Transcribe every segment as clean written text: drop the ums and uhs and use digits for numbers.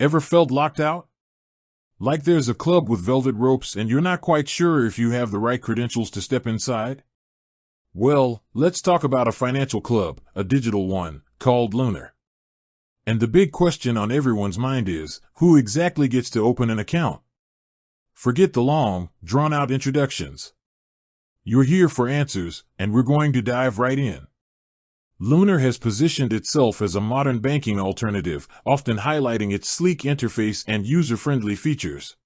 Ever felt locked out? Like there's a club with velvet ropes and you're not quite sure if you have the right credentials to step inside? Well, let's talk about a financial club, a digital one, called Lunar. And the big question on everyone's mind is, who exactly gets to open an account? Forget the long, drawn-out introductions. You're here for answers, and we're going to dive right in. Lunar has positioned itself as a modern banking alternative, often highlighting its sleek interface and user-friendly features.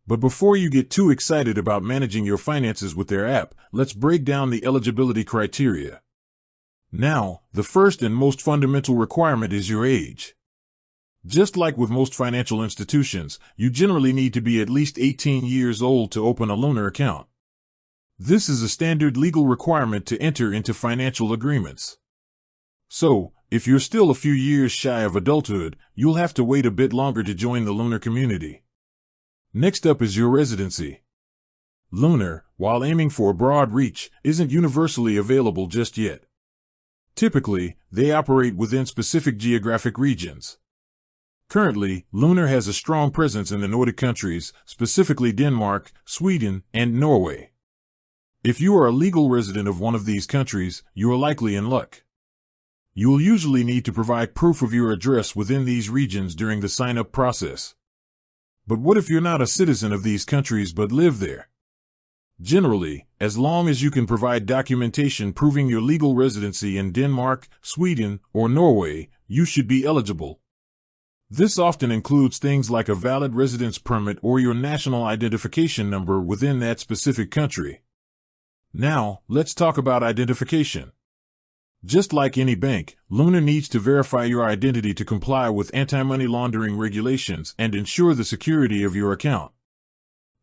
But before you get too excited about managing your finances with their app, let's break down the eligibility criteria. Now, the first and most fundamental requirement is your age. Just like with most financial institutions, you generally need to be at least 18 years old to open a Lunar account. This is a standard legal requirement to enter into financial agreements. So, if you're still a few years shy of adulthood, you'll have to wait a bit longer to join the Lunar community. Next up is your residency. Lunar, while aiming for a broad reach, isn't universally available just yet. Typically, they operate within specific geographic regions. Currently, Lunar has a strong presence in the Nordic countries, specifically Denmark, Sweden, and Norway. If you are a legal resident of one of these countries, you are likely in luck. You will usually need to provide proof of your address within these regions during the sign-up process. But what if you're not a citizen of these countries but live there? Generally, as long as you can provide documentation proving your legal residency in Denmark, Sweden, or Norway, you should be eligible. This often includes things like a valid residence permit or your national identification number within that specific country. Now, let's talk about identification. Just like any bank, Lunar needs to verify your identity to comply with anti-money laundering regulations and ensure the security of your account.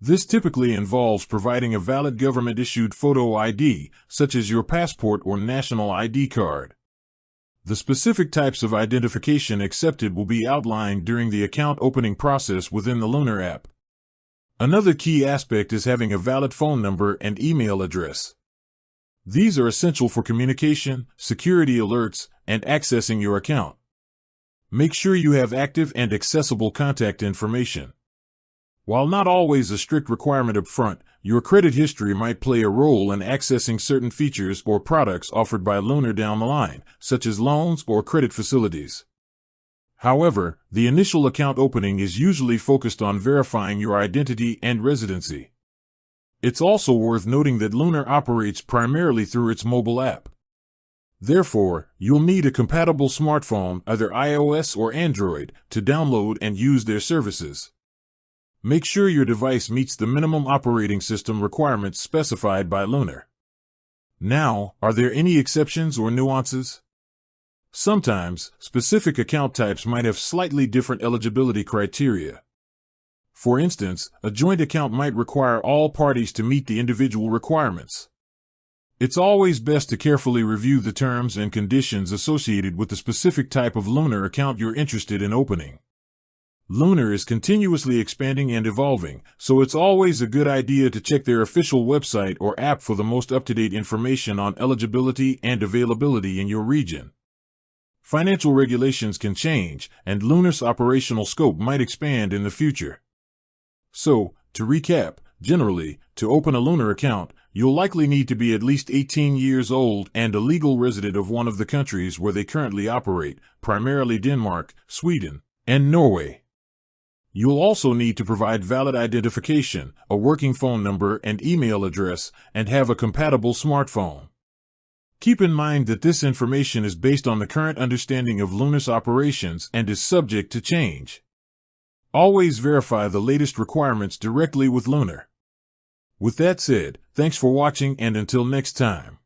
This typically involves providing a valid government-issued photo ID, such as your passport or national ID card. The specific types of identification accepted will be outlined during the account opening process within the Lunar app. Another key aspect is having a valid phone number and email address. These are essential for communication, security alerts, and accessing your account. Make sure you have active and accessible contact information. While not always a strict requirement up front, your credit history might play a role in accessing certain features or products offered by Lunar down the line, such as loans or credit facilities. However, the initial account opening is usually focused on verifying your identity and residency. It's also worth noting that Lunar operates primarily through its mobile app. Therefore, you'll need a compatible smartphone, either iOS or Android, to download and use their services. Make sure your device meets the minimum operating system requirements specified by Lunar. Now, are there any exceptions or nuances? Sometimes, specific account types might have slightly different eligibility criteria. For instance, a joint account might require all parties to meet the individual requirements. It's always best to carefully review the terms and conditions associated with the specific type of Lunar account you're interested in opening. Lunar is continuously expanding and evolving, so it's always a good idea to check their official website or app for the most up-to-date information on eligibility and availability in your region. Financial regulations can change, and Lunar's operational scope might expand in the future. So, to recap, generally, to open a Lunar account, you'll likely need to be at least 18 years old and a legal resident of one of the countries where they currently operate, primarily Denmark, Sweden, and Norway. You'll also need to provide valid identification, a working phone number and email address, and have a compatible smartphone. Keep in mind that this information is based on the current understanding of Lunar's operations and is subject to change. Always verify the latest requirements directly with Lunar. With that said, thanks for watching and until next time.